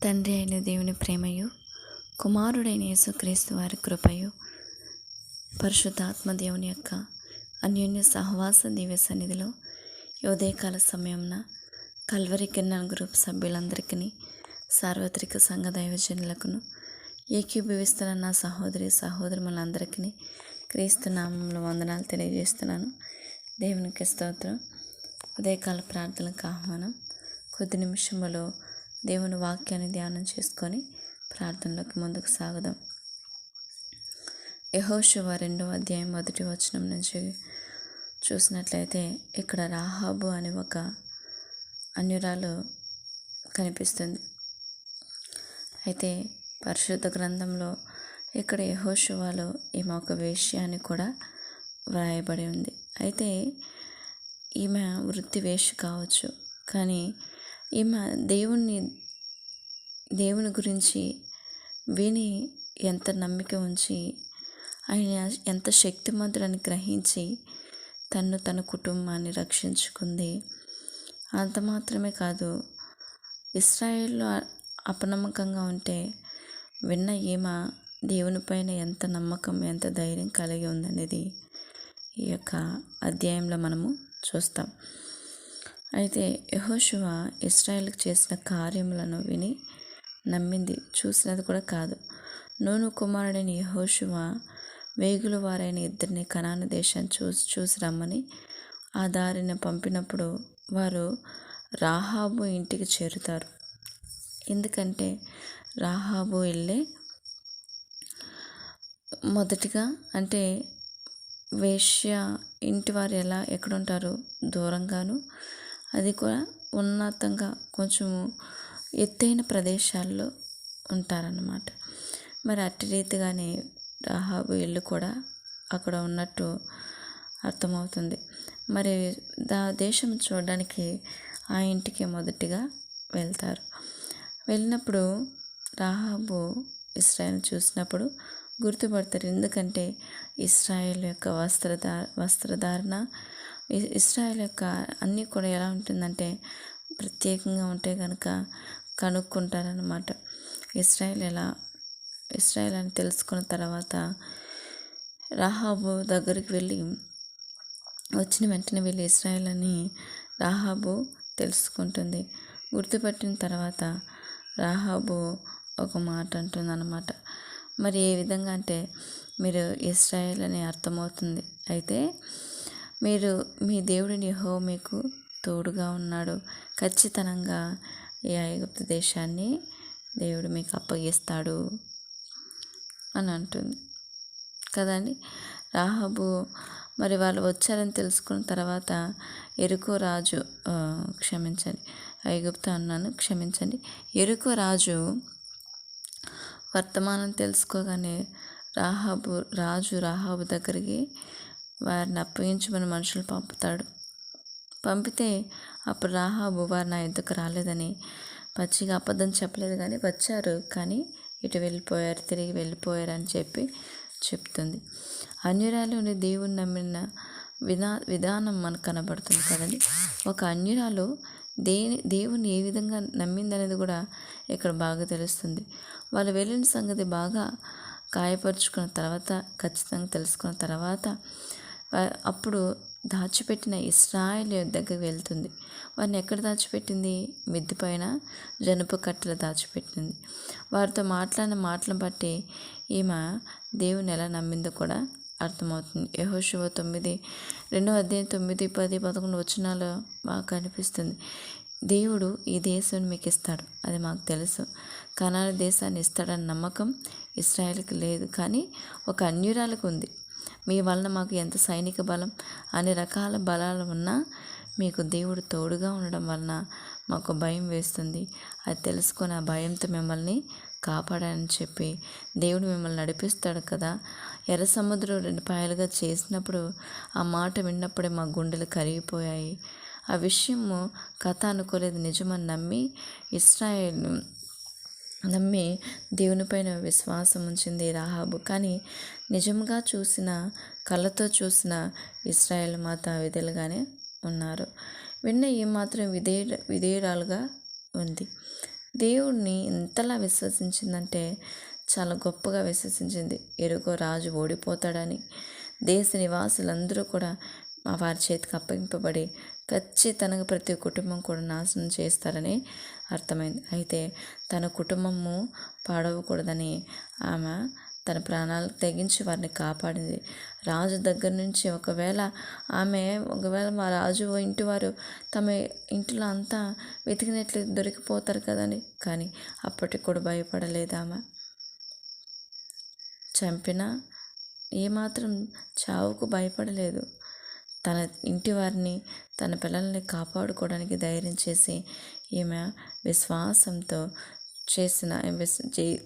తండ్రి అయిన దేవుని ప్రేమయు, కుమారుడైన యేసుక్రీస్తు వారి కృపయు, పరిశుద్ధాత్మ దేవుని యొక్క అన్యోన్య సహవాస దివ్య సన్నిధిలో ఉదయకాల సమయంన కల్వరి కిరణ్ గ్రూప్ సభ్యులందరికీ, సార్వత్రిక సంఘ దైవజనులకును, ఏకీభవిస్తున్న నా సహోదరులందరికీ క్రీస్తు నామంలో వందనాలు తెలియజేస్తున్నాను. దేవునికి స్తోత్రం. ఉదయకాల ప్రార్థనలకు ఆహ్వానం. కొద్ది నిమిషములో దేవుని వాక్యాన్ని ధ్యానం చేసుకొని ప్రార్థనలోకి ముందుకు సాగుదాం. యెహోషువ 2వ అధ్యాయం 1వ వచనం నుంచి చూసినట్లయితే ఇక్కడ రాహాబు అనే ఒక అన్యురాలు కనిపిస్తుంది. అయితే పరిశుద్ధ గ్రంథంలో ఇక్కడ యెహోషువలో ఈమె ఒక వేశ్య అని కూడా వ్రాయబడి ఉంది. అయితే ఈమె వృత్తి వేశ్య కావచ్చు, కానీ ఈమె దేవుని గురించి విని ఎంత నమ్మిక ఉంచి ఆయన ఎంత శక్తిమంతుడని గ్రహించి తన కుటుంబాన్ని రక్షించుకుంది. అంత మాత్రమే కాదు, ఇశ్రాయేల్లో అపనమ్మకంగా ఉంటే విన్న ఈమె దేవుని పైన ఎంత నమ్మకం, ఎంత ధైర్యం కలిగి ఉందనేది ఈ యొక్క అధ్యాయంలో మనము చూస్తాం. అయితే యెహోషువ ఇశ్రాయేలుకు చేసిన కార్యములను విని నమ్మింది, చూసినది కూడా కాదు. నూను కుమారుడైన యెహోషువ వేగుల వారైన ఇద్దరిని కనాను దేశాన్ని చూసి రమ్మని ఆ దారిని పంపినప్పుడు వారు రాహాబు ఇంటికి చేరుతారు. ఎందుకంటే రాహాబు ఇల్లే మొదటిగా, అంటే వేశ్య ఇంటి వారు ఎక్కడ ఉంటారు, దూరంగాను, అది కూడా ఉన్నతంగా కొంచెము ఎత్తైన ప్రదేశాల్లో ఉంటారన్నమాట. మరి అట్టి రీతిగానే రాహాబు ఇల్లు కూడా అక్కడ ఉన్నట్టు అర్థమవుతుంది. మరి దేశం చూడడానికి ఆ ఇంటికి మొదటిగా వెళ్తారు. వెళ్ళినప్పుడు రాహాబు ఇశ్రాయేల్ చూసినప్పుడు గుర్తుపడతారు. ఎందుకంటే ఇశ్రాయేల్ యొక్క వస్త్రధారణ, ఇశ్రాయేల్ యొక్క అన్నీ కూడా ఎలా ఉంటుందంటే ప్రత్యేకంగా ఉంటే కనుక కనుక్కుంటారనమాట. ఇశ్రాయేల్ అని తెలుసుకున్న తర్వాత రాహాబు దగ్గరికి వచ్చిన వెంటనే వెళ్ళి ఇశ్రాయేల్ అని రాహాబు తెలుసుకుంటుంది. గుర్తుపట్టిన తర్వాత రాహాబు ఒక మాట అంటుందన్నమాట. మరి ఏ విధంగా అంటే, మీరు ఇశ్రాయేల్ అని అర్థమవుతుంది. అయితే మీరు మీ దేవుడిని యెహోవా మీకు తోడుగా ఉన్నాడు, ఖచ్చితంగా ఈ ఐగుప్తు దేశాన్ని దేవుడు మీకు అప్పగిస్తాడు అని అంటుంది కదండి. రాహాబు మరి వాళ్ళు వచ్చారని తెలుసుకున్న తర్వాత ఎరుకో రాజు వర్తమానం తెలుసుకోగానే రాహాబు దగ్గరికి వారిని అప్పగించమని మనుషులు పంపితే అప్పుడు రాహాబు వారు నా ఎద్దుకు రాలేదని పచ్చిగా అబద్ధం చెప్పలేదు, కానీ వచ్చారు, కానీ తిరిగి వెళ్ళిపోయారు అని చెప్తుంది. అన్యురాలు దేవుని నమ్మిన విధానం మనకు కనబడుతుంది కదండి. ఒక అన్యురాలు దేవుని ఏ విధంగా నమ్మిందనేది కూడా ఇక్కడ బాగా తెలుస్తుంది. వాళ్ళు వెళ్ళిన సంగతి బాగా గాయపరుచుకున్న తర్వాత, ఖచ్చితంగా తెలుసుకున్న తర్వాత అప్పుడు దాచిపెట్టిన ఇశ్రాయేల్ దగ్గరికి వెళ్తుంది. వారిని ఎక్కడ దాచిపెట్టింది? మిద్దె పైన జనుపు కట్టెలు దాచిపెట్టింది. వారితో మాట్లాడిన మాటలను బట్టి ఈమె దేవుని ఎలా నమ్మిందో కూడా అర్థమవుతుంది. యెహోషువ 2వ అధ్యాయం 9, 10, 11 వచనాలు బాగా కనిపిస్తుంది. దేవుడు ఈ దేశాన్ని మీకు ఇస్తాడు, అది మాకు తెలుసు. కనాను దేశాన్ని ఇస్తాడన్న నమ్మకం ఇశ్రాయేల్కి లేదు, కానీ ఒక అన్యురాలకు ఉంది. మీ వలన మాకు ఎంత సైనిక బలం, అన్ని రకాల బలాలు ఉన్నా మీకు దేవుడు తోడుగా ఉండడం వలన మాకు భయం వేస్తుంది. అది తెలుసుకొని ఆ భయంతో మిమ్మల్ని కాపాడాలని చెప్పి దేవుడు మిమ్మల్ని నడిపిస్తాడు కదా. ఎర్ర సముద్రం 2 పాయలుగా చేసినప్పుడు ఆ మాట విన్నప్పుడే మా గుండెలు కరిగిపోయాయి. ఆ విషయము కథ అనుకోలేదు, నిజమని నమ్మి దేవునిపైన విశ్వాసం ఉంచింది రాహాబు. కానీ నిజంగా కళ్ళతో చూసిన ఇశ్రాయేల్ మాత విధులుగానే ఉన్నారు. విన్న ఈ మాత్రం విధేయురాలుగా ఉంది. దేవుణ్ణి ఎంతలా విశ్వసించిందంటే చాలా గొప్పగా విశ్వసించింది. ఎరుగో రాజు ఓడిపోతాడని, దేశ నివాసులందరూ కూడా వారి చేతికి అప్పగింపబడి ఖచ్చితంగా ప్రతి కుటుంబం కూడా నాశనం చేస్తారని అర్థమైంది. అయితే తన కుటుంబము పాడవకూడదని ఆమె తన ప్రాణాలు తెగించి వారిని కాపాడింది. రాజు దగ్గర నుంచి ఒకవేళ మా రాజు ఇంటి వారు తమ ఇంట్లో అంతా వెతికినట్లు దొరికిపోతారు కదండి, కానీ అప్పటికి కూడా భయపడలేదు ఆమె. చంపినా ఏమాత్రం చావుకు భయపడలేదు. తన ఇంటి వారిని, తన పిల్లల్ని కాపాడుకోవడానికి ధైర్యం చేసి ఈమె విశ్వాసంతో చేసిన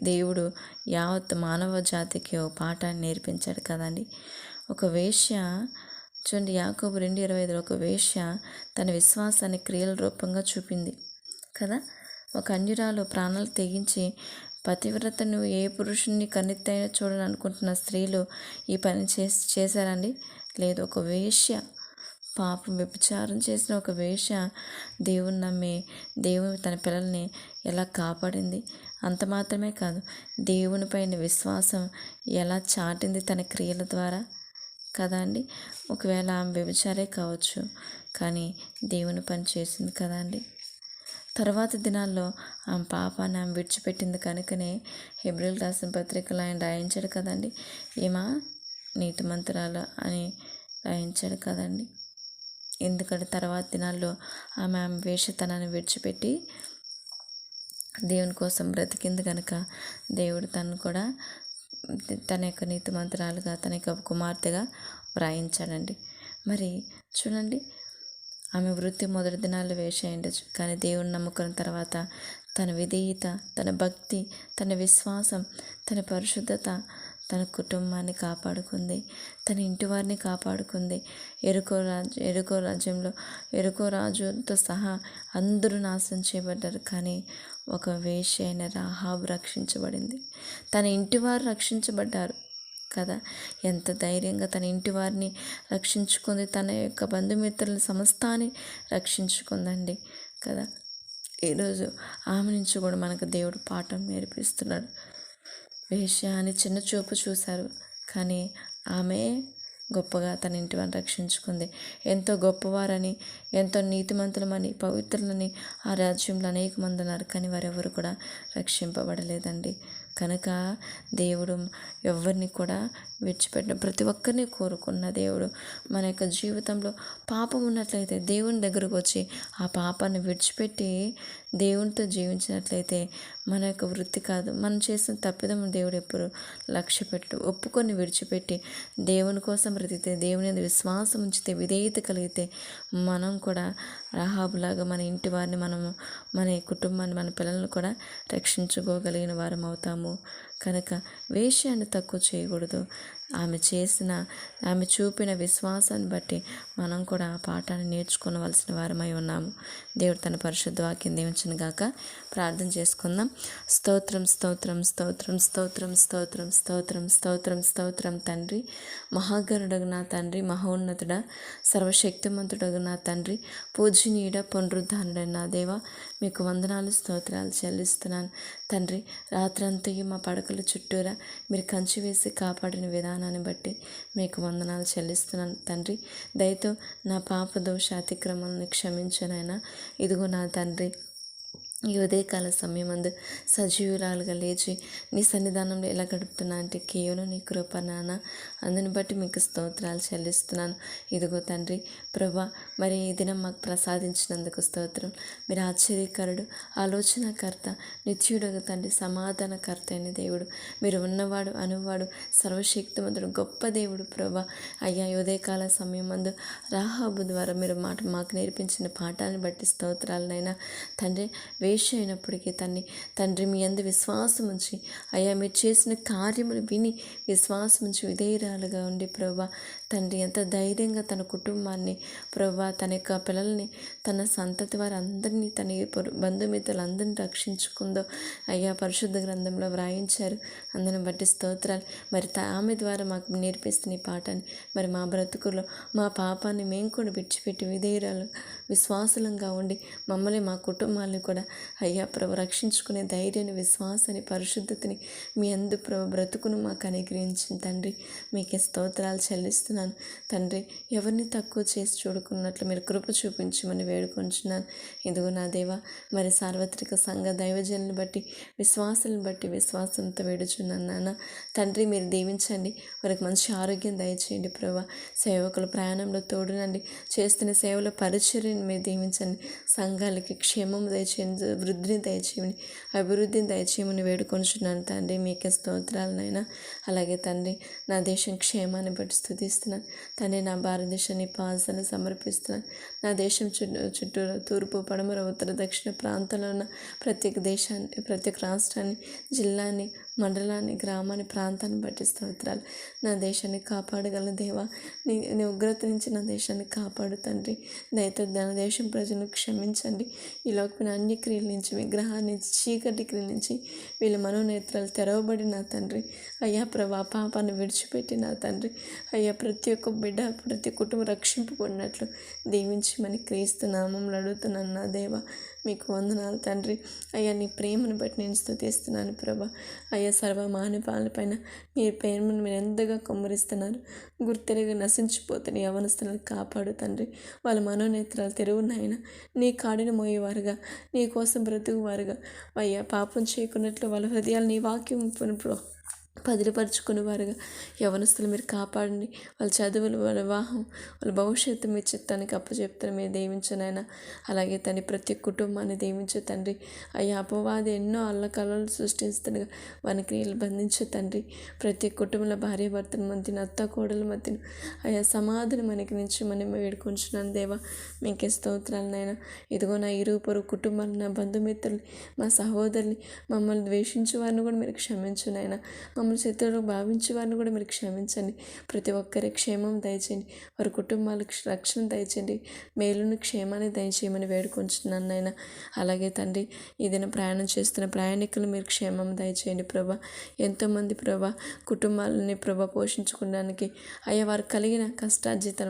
దేవుడు యావత్ మానవ జాతికి ఒక పాఠాన్ని నేర్పించాడు కదండి. ఒక వేశ్య చూడండి, యాకోబు 2:25 ఒక వేశ్య తన విశ్వాసాన్ని క్రియల రూపంగా చూపింది కదా. ఒక అన్యురాలు ప్రాణాలు తెగించి పతివ్రతను ఏ పురుషుని కన్నెత్తైనా చూడని అనుకుంటున్న స్త్రీలు ఈ పని చేశారండి? లేదు. ఒక వేశ్య, పాపం వ్యభిచారం చేసిన ఒక వేశ్య దేవుని నమ్మి దేవుని తన పిల్లల్ని ఎలా కాపాడింది. అంత మాత్రమే కాదు, దేవుని పైన విశ్వాసం ఎలా చాటింది తన క్రియల ద్వారా కదా అండి. ఒకవేళ ఆమె వ్యభిచారే కావచ్చు, కానీ దేవుని పని చేసింది కదా అండి. తర్వాత దినాల్లో ఆమె పాపాన్ని ఆమె విడిచిపెట్టింది కనుకనే హెబ్రీయులకు రాసిన పత్రికలో ఆయన రాయించాడు కదండి, ఈమె నీతిమంతురాలు అని రాయించాడు కదండి. ఎందుకంటే తర్వాత దినాల్లో ఆమె వేషతనాన్ని విడిచిపెట్టి దేవుని కోసం బ్రతికింది కనుక దేవుడు తను కూడా తన యొక్క నీతిమంతురాలుగా, తన యొక్క కుమార్తెగా వ్రాయించాడండి. మరి చూడండి, ఆమె వృత్తి మొదటి దినాల్లో వేష అయ్యుండొచ్చు, కానీ దేవుని నమ్ముకున్న తర్వాత తన విధేయత, తన భక్తి, తన విశ్వాసం, తన పరిశుద్ధత, తన కుటుంబాన్ని కాపాడుకుంది, తన ఇంటి వారిని కాపాడుకుంది. ఎరుకో రాజుతో సహా అందరూ నాశనం చేయబడ్డారు, కానీ ఒక వేశ్య అయిన రాహాబు రక్షించబడింది. తన ఇంటి వారు రక్షించబడ్డారు కదా. ఎంత ధైర్యంగా తన ఇంటి వారిని రక్షించుకుంది, తన యొక్క బంధుమిత్రుల సమస్తాన్ని రక్షించుకుందండి కదా. ఈరోజు ఆమె నుంచి కూడా మనకు దేవుడు పాఠం నేర్పిస్తున్నాడు. వేశ్య అని చిన్న చూపు చూశారు, కానీ ఆమె గొప్పగా తన ఇంటి వారిని రక్షించుకుంది. ఎంతో గొప్పవారని, ఎంతో నీతిమంతులమని, పవిత్రులని ఆ రాజ్యంలో అనేక మంది ఉన్నారు, కానీ వారెవరు కూడా రక్షింపబడలేదండి. కనుక దేవుడు ఎవరిని కూడా విడిచిపెట్టిన ప్రతి ఒక్కరిని కోరుకున్న దేవుడు మన యొక్క జీవితంలో పాపం ఉన్నట్లయితే దేవుని దగ్గరకు వచ్చి ఆ పాపాన్ని విడిచిపెట్టి దేవునితో జీవించినట్లయితే మన యొక్క వృత్తి కాదు, మనం చేసిన తప్పిదం దేవుడు ఎప్పుడు లక్ష్య పెట్టు. ఒప్పుకొని విడిచిపెట్టి దేవుని కోసం బ్రతికితే, దేవుని విశ్వాసం ఉంచితే, విధేయత కలిగితే మనం కూడా రాహాబులాగా మన ఇంటి వారిని, మన కుటుంబాన్ని, మన పిల్లలను కూడా రక్షించుకోగలిగిన వారం అవుతాము. కనుక వేశ్యాన్ని తక్కువ చేయకూడదు. ఆమె చూపిన విశ్వాసాన్ని బట్టి మనం కూడా ఆ పాఠాన్ని నేర్చుకోవలసిన వారమై ఉన్నాము. దేవుడు తన పరిశుద్ధ వాక్యం దీవించును గాక. ప్రార్థన చేసుకుందాం. స్తోత్రం స్తోత్రం స్తోత్రం స్తోత్రం స్తోత్రం స్తోత్రం స్తోత్రం స్తోత్రం తండ్రి, మహాగరుడగు నా తండ్రి, మహోన్నతుడ, సర్వశక్తిమంతుడగు నా తండ్రి, పూజనీయుడ, పునరుద్ధానుడైన నా దేవ, మీకు వందనాలు స్తోత్రాలు చెల్లిస్తున్నాను తండ్రి. రాత్రంతయు మా పడకల చుట్టూరా మీరు కంచి వేసి కాపాడిన విధానాన్ని బట్టి మీకు వందనాలు చెల్లిస్తున్నాను తండ్రి. దయతో నా పాప దోష అతిక్రమాలను క్షమించనైనా. ఇదిగో నా తండ్రి, ఈ ఉదయకాల సమయమందు సజీవురాలుగా లేచి నీ సన్నిధానంలో ఎలా గడుపుతున్నా అంటే కేవలం నీ కృప నాన్న. అందుని బట్టి మీకు స్తోత్రాలు చెల్లిస్తున్నాను. ఇదిగో తండ్రి ప్రభా, మరి ఈ దినం మాకు ప్రసాదించినందుకు స్తోత్రం. మీరు ఆశ్చర్యకరుడు, ఆలోచనకర్త, నిత్యుడు తండ్రి, సమాధానకర్త అయిన దేవుడు. మీరు ఉన్నవాడు, అనువాడు, సర్వశక్తిమంతుడు, గొప్ప దేవుడు ప్రభా. అయ్యా, ఉదయకాల సమయమందు రాహాబు ద్వారా మీరు మాకు నేర్పించిన పాఠాన్ని బట్టి స్తోత్రాలనైనా తండ్రి. వేశ్య అయినప్పటికీ తండ్రి మీ అందు విశ్వాసం ఉంచి, అయ్యా మీరు చేసిన కార్యములు విని విశ్వాసం ఉంచి విధేయురాలుగా ఉండి ప్రభా తండ్రి ఎంత ధైర్యంగా తన కుటుంబాన్ని ప్రభా, తన యొక్క పిల్లల్ని, తన సంతతి వారందరినీ, తన బంధుమిత్రులందరినీ రక్షించుకుందో అయ్యా పరిశుద్ధ గ్రంథంలో వ్రాయించారు. అందుని బట్టి స్తోత్రాలు. మరి ఆమె ద్వారా మాకు నేర్పిస్తున్న ఈ పాఠాన్ని మరి మా బ్రతుకుల్లో మా పాపాన్ని మేము కూడా విడిచిపెట్టి విధేయురాలు విశ్వాసులంగా ఉండి మమ్మల్ని మా కుటుంబాన్ని కూడా అయ్యా ప్రభు రక్షించుకునే ధైర్యాన్ని, విశ్వాసాన్ని, పరిశుద్ధతని మీ అందు ప్రభు బ్రతుకును మాకు అనుగ్రహించిన తండ్రి మీకే స్తోత్రాలు చెల్లిస్తున్నాను. తండ్రి ఎవరిని తక్కువ చేసి చూడుకున్నట్లు మీరు కృప చూపించమని వేడుకొంచున్నాను. ఇదిగో నా దేవా, మరి సార్వత్రిక సంఘ దైవజనులను బట్టి విశ్వాసాలను బట్టి విశ్వాసంతో వేడుచున్నాను నాన్న. తండ్రి మీరు దీవించండి, వారికి మంచి ఆరోగ్యం దయచేయండి ప్రభా. సేవకుల ప్రయాణంలో తోడునండి, చేస్తున్న సేవల పరిచర్యను మీరు దీవించండి. సంఘాలకి క్షేమం దయచేయండి, వృద్ధిని దయచేయమని, అభివృద్ధిని దయచేయమని వేడుకొంచున్నాను తండ్రి. మీకే స్తోత్రాలనైనా. అలాగే తండ్రి నా దేశం క్షేమాన్ని బట్టి స్తుతిస్తున్నాను తండ్రి. నా భారతదేశాన్ని పాసలు సమర్పిస్తున్నాను. నా దేశం చుట్టూ తూర్పు, పడమర, ఉత్తర, దక్షిణ ప్రాంతంలో ఉన్న ప్రత్యేక దేశాన్ని, ప్రత్యేక రాష్ట్రాన్ని, జిల్లాని, మండలాన్ని, గ్రామాన్ని, ప్రాంతాన్ని బట్టి స్తోత్రాలు. నా దేశాన్ని కాపాడగల దేవా, నీ ఉగ్రత నుంచి నా దేశాన్ని కాపాడు తండ్రి. దయతో నా దేశం ప్రజలను క్షమించండి. ఈ లోకమైన అన్ని క్రియల నుంచి, విగ్రహాల నుంచి, చీకటి క్రియల నుంచి వీళ్ళ మనోనేత్రాలు తెరవబడి నా తండ్రి అయ్యా ప్రభా, పాపాన్ని విడిచిపెట్టి నా తండ్రి అయ్యా ప్రతి ఒక్క బిడ్డ, ప్రతి కుటుంబం రక్షింపబడినట్లు దీవించమని క్రీస్తు నామంలో అడుగుతున్నాను నా దేవా. మీకు వందనాలు తండ్రి. అయ్యా నీ ప్రేమను బట్టి నేను స్తుతిస్తున్నాను ప్రభా. అయ్యా సర్వ మానవాళిపైన మీ ప్రేమను మీరు ఎంతగా కుమ్మరిస్తున్నారు. గుర్తెరిగి నశించిపోతున్న యవనస్తులను కాపాడు తండ్రి. వాళ్ళ మనోనేత్రాలు తెరువునైనా నీ కాడిని మోయేవారుగా, నీ కోసం బ్రతుకువారుగా అయ్యా పాపం చేయకున్నట్లు వాళ్ళ హృదయాలు నీ వాక్యం పదిలపరుచుకునేవారుగా యవనస్తులు మీరు కాపాడండి. వాళ్ళ చదువులు, వాళ్ళ వివాహం, వాళ్ళ భవిష్యత్తు మీ చిత్తానికి అప్పచెప్తాను మీరు దీవించనైనా. అలాగే తండ్రి ప్రతి కుటుంబాన్ని దీవించు తండ్రి. అయ్యా అపవాది ఎన్నో అల్లకల్లలు సృష్టిస్తుండగా వాని క్రియలు బంధించు తండ్రి. ప్రతి కుటుంబంలో భార్య భర్తను మధ్యన, అత్త కోడల మధ్యన అయ్యా సమాధిని మనకి నుంచి మనం వేడుకుంటున్నాను దేవా. మీకే స్తోత్రాలనైనా. ఇదిగో నా ఇరుగు పొరుగు కుటుంబాన్ని, నా బంధుమిత్రుల్ని, మా సహోదరుని, మమ్మల్ని ద్వేషించే వారిని కూడా మీరు క్షమించునైనా. మమ్మల్ని శత్రువులు భావించే వారిని కూడా మీరు క్షమించండి. ప్రతి ఒక్కరి క్షేమం దయచేయండి. వారి కుటుంబాలకు రక్షణ దయచేయండి. మేలును, క్షేమాన్ని దయచేయమని వేడుకొంచున్నాను నాయన. అలాగే తండ్రి ఈ దిన ప్రయాణం చేస్తున్న ప్రయాణికులు మీరు క్షేమం దయచేయండి ప్రభా. ఎంతోమంది ప్రభా కుటుంబాలని ప్రభా పోషించుకోవడానికి అయ్యా వారు కలిగిన కష్టార్జితం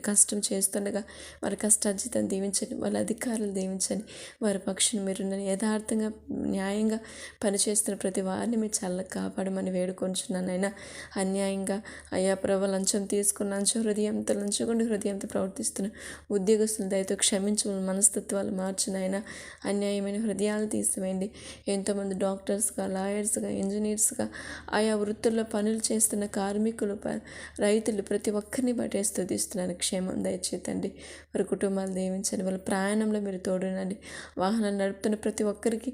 కష్టం చేస్తుండగా వారి కష్టార్జితం దీవించండి. వాళ్ళ అధికారులు దీవించండి. వారి పక్షుని మీరు యథార్థంగా, న్యాయంగా పనిచేస్తున్న ప్రతి వారిని మీరు చల్ల కాపాడమని వేడుకొంచున్నానైనా. అన్యాయంగా అయ్యా ప్రభు లంచం తీసుకున్న లంచగొండి హృదయంతో ప్రవర్తిస్తున్న ఉద్యోగస్తుల దయతో క్షమించమని మనస్తత్వాలు మార్చినైనా. అన్యాయమైన హృదయాలు తీసివేయండి. ఎంతోమంది డాక్టర్స్గా, లాయర్స్గా, ఇంజనీర్స్గా ఆయా వృత్తుల్లో పనులు చేస్తున్న కార్మికులు, రైతులు ప్రతి ఒక్కరిని బట్టి స్తుతిస్తున్నాను. క్షేమం దయచేతండి. వారి కుటుంబాలు దీవించండి. వాళ్ళ ప్రయాణంలో మీరు తోడునండి. వాహనాలు నడుపుతున్న ప్రతి ఒక్కరికి,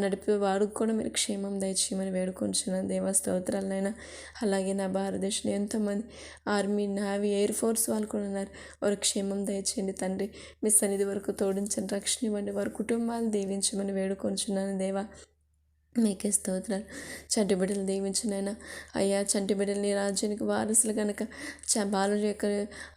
నడిపే వారికి కూడా మీరు క్షేమం దయచేయమని వేడుకొంచున్నాను దేవా. స్తోత్రాలైనా. అలాగే నా భారతదేశంలో ఎంతోమంది ఆర్మీ, నేవీ, ఎయిర్ ఫోర్స్ వాళ్ళు కూడా ఉన్నారు. వారి క్షేమం దయచేయండి తండ్రి. మీ సన్నిధి వరకు తోడించండి, రక్షణ ఇవ్వండి. వారి కుటుంబాలు దీవించమని వేడుకొంచున్నాను దేవా. మీకే స్తోత్రాలు. చంటి బిడ్డలు దీవించినైనా అయ్యా. చంటి బిడ్డలు నీ రాజ్యానికి వారసులు కనుక బాలుల యొక్క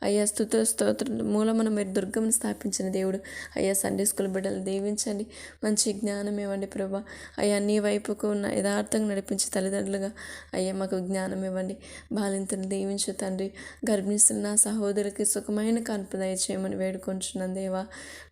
అయ్యా స్తోత్ర మూలమున మీరు దుర్గమును స్థాపించిన దేవుడు అయ్యా. సండే స్కూల్ బిడ్డలు దీవించండి. మంచి జ్ఞానం ఇవ్వండి ప్రభా. అయ్యా నీ వైపుకు ఉన్న యథార్థంగా నడిపించే తల్లిదండ్రులుగా అయ్యా మాకు జ్ఞానం ఇవ్వండి. బాలింతను దీవించు తండ్రి. గర్భిణిస్తున్న నా సహోదరికి సుఖమైన కాన్పు దయచేయమని వేడుకొంచున్నాను దేవా.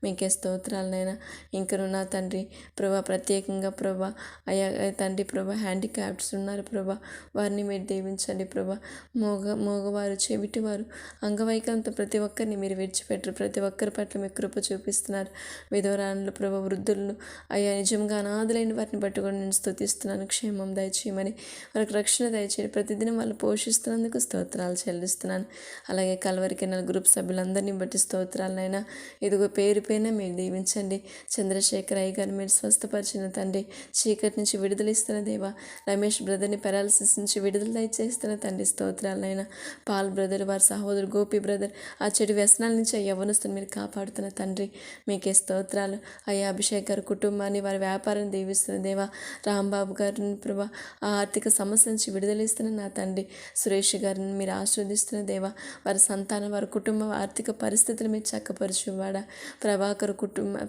మీకే స్తోత్రాలనైనా. ఇంకను నా తండ్రి ప్రభా ప్రత్యేకంగా ప్రభా అయ్యా తండ్రి ప్రభా హ్యాండిక్యాప్డ్స్ ఉన్నారు ప్రభా. వారిని మీరు దీవించండి ప్రభా. మోగవారు, చెవిటివారు, అంగవైకల్యంతో ప్రతి ఒక్కరిని మీరు విడిచిపెట్టరు. ప్రతి ఒక్కరి పట్ల మీ కృప చూపిస్తున్నారు. విధవరాణులు ప్రభా, వృద్ధులను అయ్యా నిజంగా అనాథలైన వారిని బట్టి కూడా నేను స్తుతిస్తున్నాను. క్షేమం దయచేయమని, వారికి రక్షణ దయచేయమని ప్రతిదినం వాళ్ళు పోషిస్తున్నందుకు స్తోత్రాలు చెల్లిస్తున్నాను. అలాగే కల్వరి కెనాల్ గ్రూప్ సభ్యులందరినీ బట్టి స్తోత్రాలనైనా. ఇదిగో పేరు పైన మీరు దీవించండి. చంద్రశేఖర్ అయ్య గారు మీరు స్వస్థపరిచిన తండ్రి. చీకటి నుంచి విడుదల ఇస్తున్న దేవా. రమేష్ బ్రదర్ని పెరాలసిస్ నుంచి విడుదల దయచేస్తున్న తండ్రి స్తోత్రాలనైనా. పాల్ బ్రదర్, వారి సహోదరు గోపి బ్రదర్ ఆ చెడు వ్యసనాల నుంచి యవ్వనస్తుని మీరు కాపాడుతున్న తండ్రి మీకే స్తోత్రాలు. అయ్యా అభిషేక్ గారి కుటుంబాన్ని, వారి వ్యాపారాన్ని దీవిస్తున్న దేవా. రాంబాబు గారిని ప్రభా ఆ ఆర్థిక సమస్య నుంచి విడుదలిస్తున్న నా తండ్రి. సురేష్ గారిని మీరు ఆశీర్వదిస్తున్న దేవా. వారి సంతానం, వారి కుటుంబం ఆర్థిక పరిస్థితులు మీరు చక్కపరచువాడా.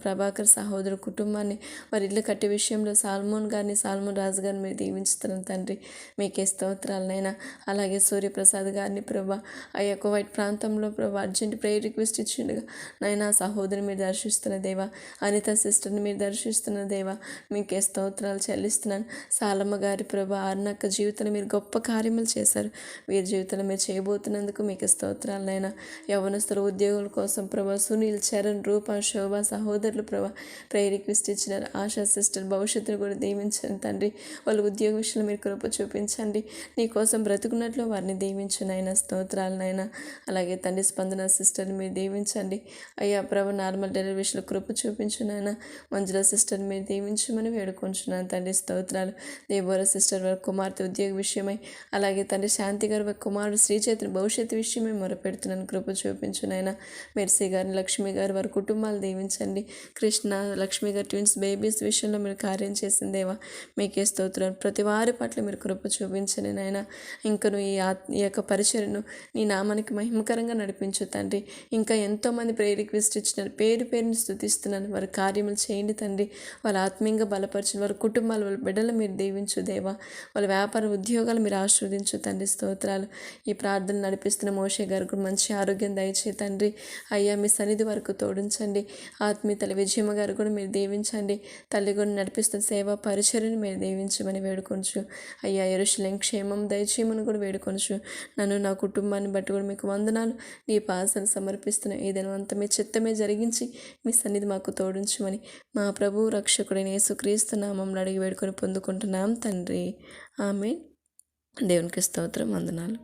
ప్రభాకర్ సహోదరు కుటుంబాన్ని వారి ఇల్లు కట్టే విషయంలో సాల్మోన్ రాజు గారిని మీరు దీవించుతున్న తండ్రి మీకే స్తోత్రాలనైనా. అలాగే సూర్యప్రసాద్ గారిని ప్రభా ఆ యొక్క వైట్ ప్రాంతంలో ప్రభా అర్జెంట్ ప్రేయర్ రిక్వెస్ట్ ఇచ్చిండుగా నైనా సహోదరిని మీరు దర్శిస్తున్న దేవా. అనిత సిస్టర్ని మీరు దర్శిస్తున్న దేవా మీకే స్తోత్రాలు చెల్లిస్తున్నాను. సాలమ్మ గారి ప్రభా అన్నక్క జీవితంలో మీరు గొప్ప కార్యములు చేశారు. వీరి జీవితంలో మీరు చేయబోతున్నందుకు మీకు స్తోత్రాలనైనా. యవ్వనస్తుల ఉద్యోగుల కోసం ప్రభా సునీల్, చరణ్, రూప, శోభ సహోదరులు ప్రభా ప్రేయర్ రిక్వెస్ట్ ఇచ్చినారు. ఆశా సిస్టర్ భవిష్యత్తును కూడా దీవించండి తండ్రి. వాళ్ళ ఉద్యోగ విషయంలో మీరు కృప చూపించండి. నీ కోసం బ్రతుకున్నట్లు వారిని దీవించునైనా స్తోత్రాలనైనా. అలాగే తండ్రి స్పందన సిస్టర్ని మీరు దీవించండి అయ్యా ప్రభు. నార్మల్ డెలివరీ విషయంలో కృప చూపించునైనా. మంజుల సిస్టర్ని మీరు దీవించమని వేడుకుంటున్నాను తండ్రి స్తోత్రాలు. దేవోర సిస్టర్ వారి కుమార్తె ఉద్యోగ విషయమై, అలాగే తండ్రి శాంతి గారు వారి కుమారుడు శ్రీచేతుని భవిష్యత్తు విషయమై మొరపెడుతున్నాను కృప చూపించునైనా. మెర్సీ గారిని, లక్ష్మి గారు వారి కుటుంబాలు దీవించండి. కృష్ణ, లక్ష్మి గారి ట్విన్స్ బేబీస్ విషయంలో మీరు కార్యం చేసిందేవా మీకే స్తోత్రాలు. ప్రతి వారి పట్ల మీరు కృప చూపించండి నాయన. ఇంకను ఈ యొక్క పరిచయను నీ నామానికి మహిమకరంగా నడిపించు తండ్రి. ఇంకా ఎంతోమంది ప్రేయర్ రిక్వెస్ట్ ఇచ్చినారు. పేరుని స్తుతిస్తున్నాను. వారి కార్యములు చేయండి తండ్రి. వాళ్ళ ఆత్మీయంగా బలపరచండి. వారి కుటుంబాలు, వాళ్ళ బిడ్డలు మీరు దీవించు దేవా. వాళ్ళ వ్యాపార ఉద్యోగాలు మీరు ఆశీర్వదించు తండ్రి స్తోత్రాలు. ఈ ప్రార్థన నడిపిస్తున్న మోషే గారు కూడా మంచి ఆరోగ్యం దయచే తండ్రి. అయ్యా మీ సన్నిధి వరకు తోడించండి. ఆత్మీయ తల్లి విజయమ్మ గారు కూడా మీరు దీవించండి. తల్లి కూడా నడిపిస్తున్న సేవా పరిచర్యను మీరు దీవించమని వేడుకొంచు. అయ్యా యెరూషలేము క్షేమం దయచేయమని కూడా వేడుకొంచు. నన్ను, నా కుటుంబాన్ని బట్టి కూడా మీకు వందనాలు. నీ పాసను సమర్పిస్తున్న ఏదైనా అంత మీ చిత్తమే జరిగించి మీ సన్నిధి మాకు తోడించమని మా ప్రభువు రక్షకుడైన యేసుక్రీస్తు నామములో అడిగి వేడుకొని పొందుకుంటున్నాం తండ్రి. ఆమేన్. దేవునికి స్తోత్రం, వందనాలు.